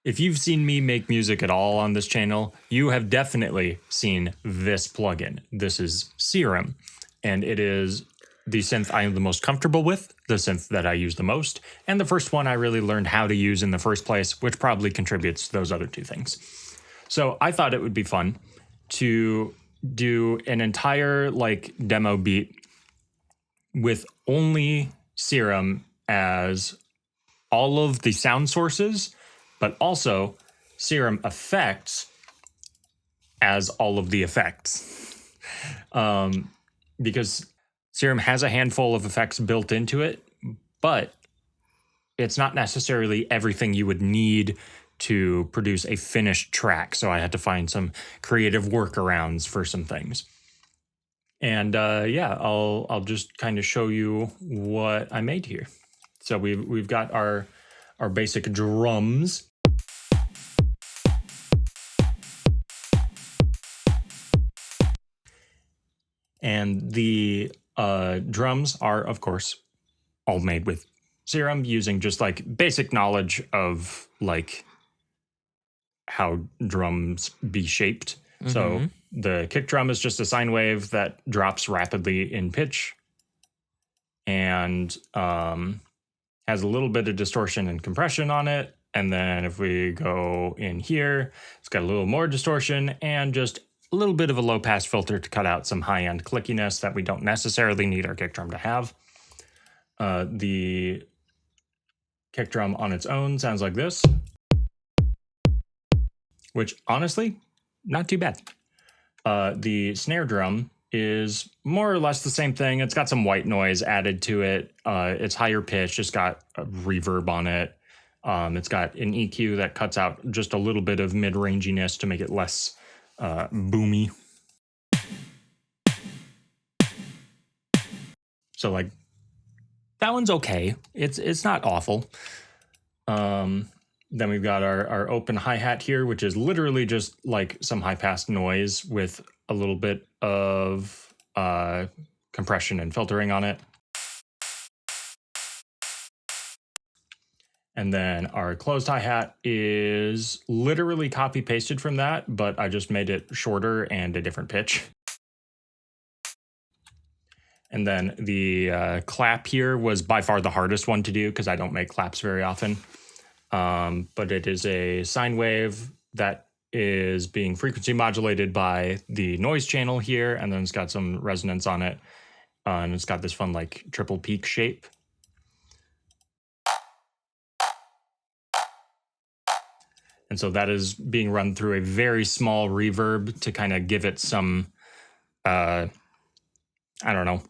If you've seen me make music at all on this channel, you have definitely seen this plugin. This is Serum, and it is the synth I am the most comfortable with, the synth that I use the most, and the first one I really learned how to use in the first place, which probably contributes to those other two things. So I thought it would be fun to do an entire demo beat with only Serum as all of the sound sources, but also Serum effects as all of the effects. Because Serum has a handful of effects built into it, but it's not necessarily everything you would need to produce a finished track. So I had to find some creative workarounds for some things. And yeah, I'll just kind of show you what I made here. So we've got our basic drums. And the drums are, of course, all made with Serum using just basic knowledge of how drums be shaped. Mm-hmm. So the kick drum is just a sine wave that drops rapidly in pitch and has a little bit of distortion and compression on it. And then if we go in here, it's got a little more distortion and just a little bit of a low pass filter to cut out some high-end clickiness that we don't necessarily need our kick drum to have. The kick drum on its own sounds like this, which honestly, not too bad. The snare drum is more or less the same thing. It's got some white noise added to it. It's higher pitched. It's got a reverb on it. It's got an EQ that cuts out just a little bit of mid-ranginess to make it less boomy. So that one's okay. It's not awful. Then we've got our open hi-hat here, which is literally just some high-pass noise with a little bit of compression and filtering on it. And then our closed hi-hat is literally copy-pasted from that, but I just made it shorter and a different pitch. And then the clap here was by far the hardest one to do because I don't make claps very often. But it is a sine wave that is being frequency modulated by the noise channel here, and then it's got some resonance on it. And it's got this fun triple peak shape. And so that is being run through a very small reverb to kind of give it some, I don't know,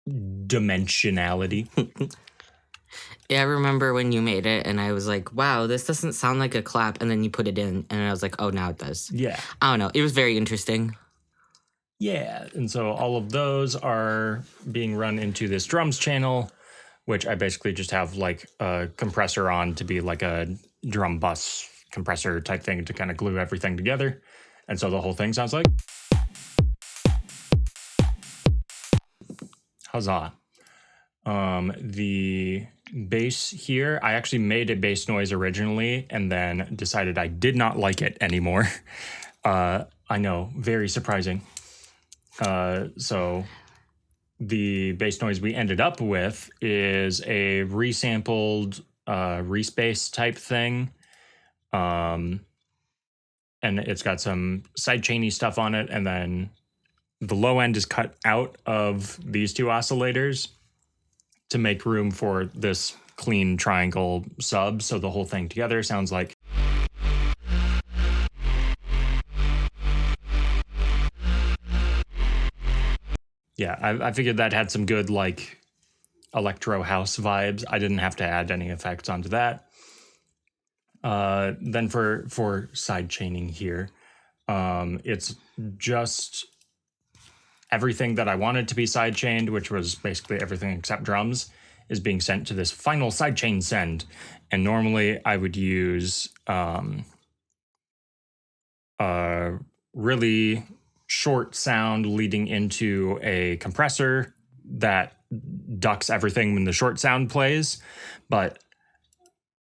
dimensionality. Yeah, I remember when you made it and I was like, wow, this doesn't sound like a clap. And then you put it in and I was like, oh, now it does. Yeah. I don't know. It was very interesting. Yeah. And so all of those are being run into this drums channel, which I basically just have a compressor on to be a drum bus compressor type thing to kind of glue everything together. And so the whole thing sounds like. Huzzah. The bass here, I actually made a bass noise originally and then decided I did not like it anymore. I know, very surprising. So the bass noise we ended up with is a resampled respace type thing. And it's got some sidechainy stuff on it, and then the low end is cut out of these two oscillators to make room for this clean triangle sub, so the whole thing together sounds like. Yeah, I figured that had some good electro house vibes. I didn't have to add any effects onto that. Then for side chaining here, it's just everything that I wanted to be sidechained, which was basically everything except drums, is being sent to this final sidechain send. And normally I would use a really short sound leading into a compressor that ducks everything when the short sound plays. But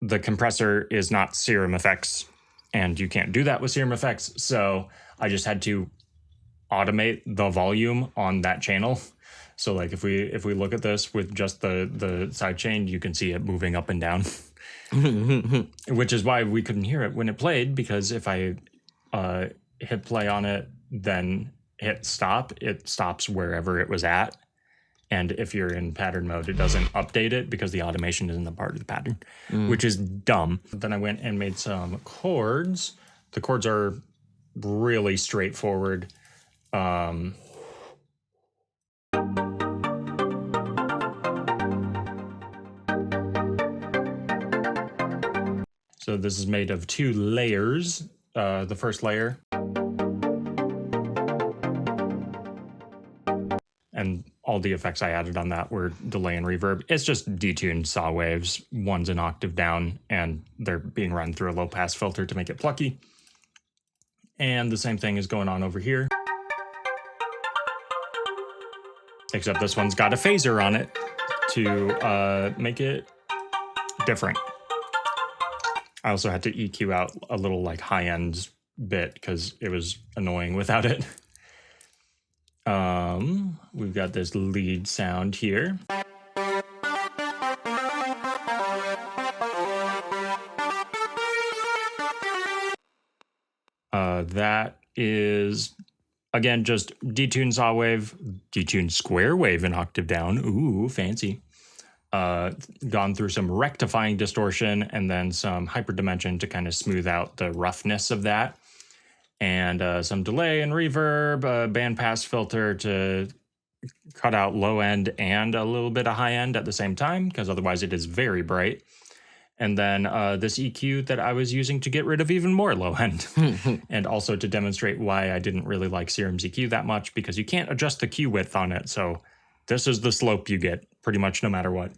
the compressor is not Serum Effects, and you can't do that with Serum Effects. So I just had to automate the volume on that channel. So like if we look at this with just the side chain, you can see it moving up and down, which is why we couldn't hear it when it played, because if I hit play on it, then hit stop, it stops wherever it was at. And if you're in pattern mode, it doesn't update it because the automation isn't a part of the pattern, which is dumb. Then I went and made some chords. The chords are really straightforward. So this is made of 2 layers. The first layer, and all the effects I added on that were delay and reverb. It's just detuned saw waves. One's an octave down, and they're being run through a low pass filter to make it plucky. And the same thing is going on over here, except this one's got a phaser on it to make it different. I also had to EQ out a little like high-end bit because it was annoying without it. We've got this lead sound here. That is, again, just detuned saw wave, detuned square wave in octave down. Ooh, fancy. Gone through some rectifying distortion and then some hyperdimension to kind of smooth out the roughness of that. And some delay and reverb, bandpass filter to cut out low end and a little bit of high end at the same time, because otherwise it is very bright. And then this EQ that I was using to get rid of even more low end. And also to demonstrate why I didn't really like Serum's EQ that much, because you can't adjust the Q width on it. So this is the slope you get pretty much no matter what.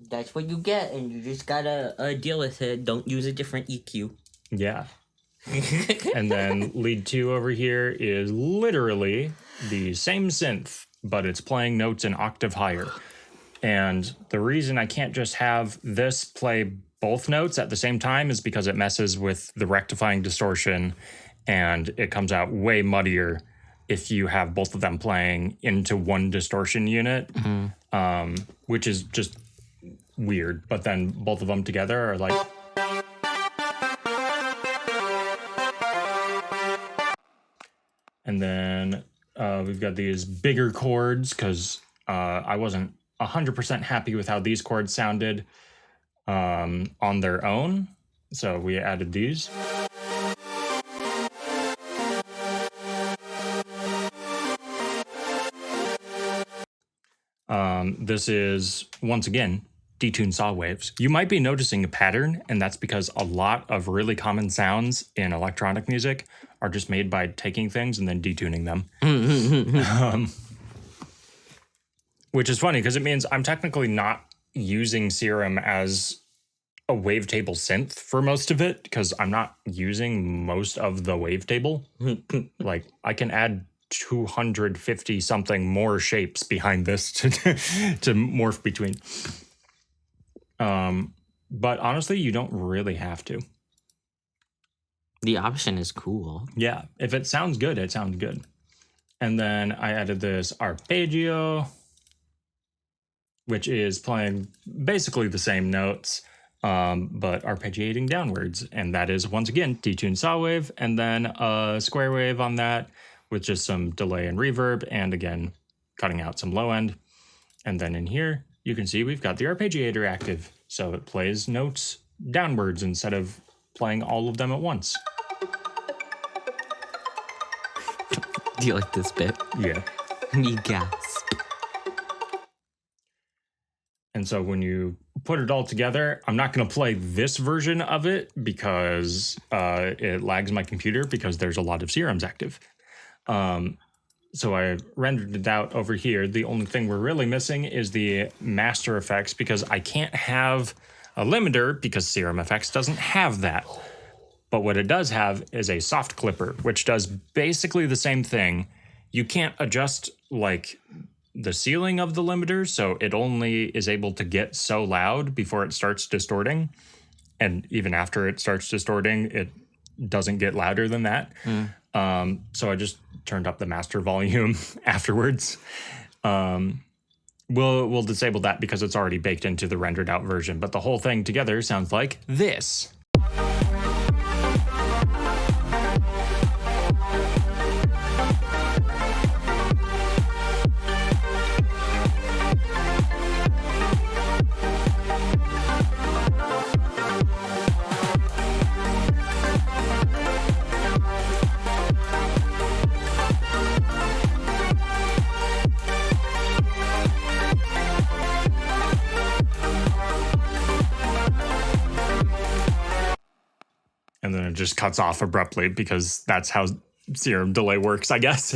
That's what you get, and you just gotta deal with it. Don't use a different EQ. Yeah. And then lead 2 over here is literally the same synth, but it's playing notes an octave higher. And the reason I can't just have this play both notes at the same time is because it messes with the rectifying distortion, and it comes out way muddier if you have both of them playing into one distortion unit, which is just weird. But then both of them together are like... And then we've got these bigger chords because I wasn't 100% happy with how these chords sounded on their own. So we added these. This is, once again, detuned saw waves. You might be noticing a pattern, and that's because a lot of really common sounds in electronic music are just made by taking things and then detuning them. Which is funny because it means I'm technically not using Serum as a wavetable synth for most of it, because I'm not using most of the wavetable. Like, I can add 250 something more shapes behind this to morph between. But honestly, you don't really have to. The option is cool. Yeah, if it sounds good, it sounds good. And then I added this arpeggio, which is playing basically the same notes, but arpeggiating downwards. And that is, once again, detuned saw wave, and then a square wave on that with just some delay and reverb, and again, cutting out some low end. And then in here, you can see we've got the arpeggiator active. So it plays notes downwards instead of playing all of them at once. Do you like this bit? Yeah. You gasp. And so when you put it all together, I'm not going to play this version of it because it lags my computer because there's a lot of serums active. So I rendered it out over here. The only thing we're really missing is the master effects, because I can't have a limiter because Serum Effects doesn't have that. But what it does have is a soft clipper, which does basically the same thing. You can't adjust like the ceiling of the limiter, so it only is able to get so loud before it starts distorting. And even after it starts distorting, it doesn't get louder than that. So I just turned up the master volume afterwards. We'll disable that because it's already baked into the rendered out version, but the whole thing together sounds like this. And then it just cuts off abruptly because that's how Serum delay works, I guess.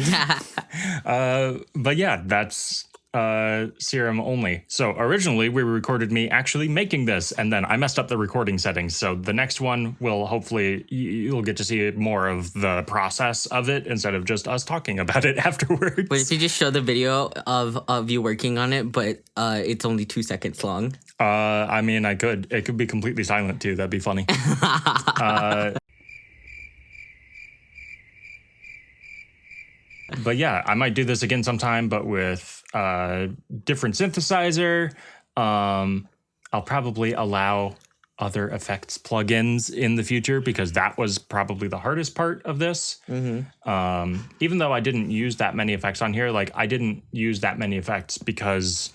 But yeah, that's Serum only. So originally we recorded me actually making this, and then I messed up the recording settings. So the next one will hopefully, you'll get to see more of the process of it instead of just us talking about it afterwards. But if you just show the video of you working on it, but it's only 2 seconds long. I mean, it could be completely silent too. That'd be funny. But yeah, I might do this again sometime, but with different synthesizer. I'll probably allow other effects plugins in the future because that was probably the hardest part of this. Even though I didn't use that many effects on here, like I didn't use that many effects because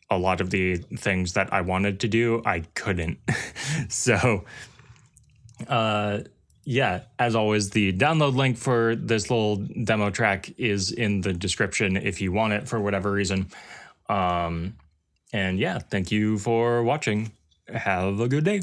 a lot of the things that I wanted to do, I couldn't. So, yeah, as always, the download link for this little demo track is in the description if you want it for whatever reason. And yeah, thank you for watching. Have a good day.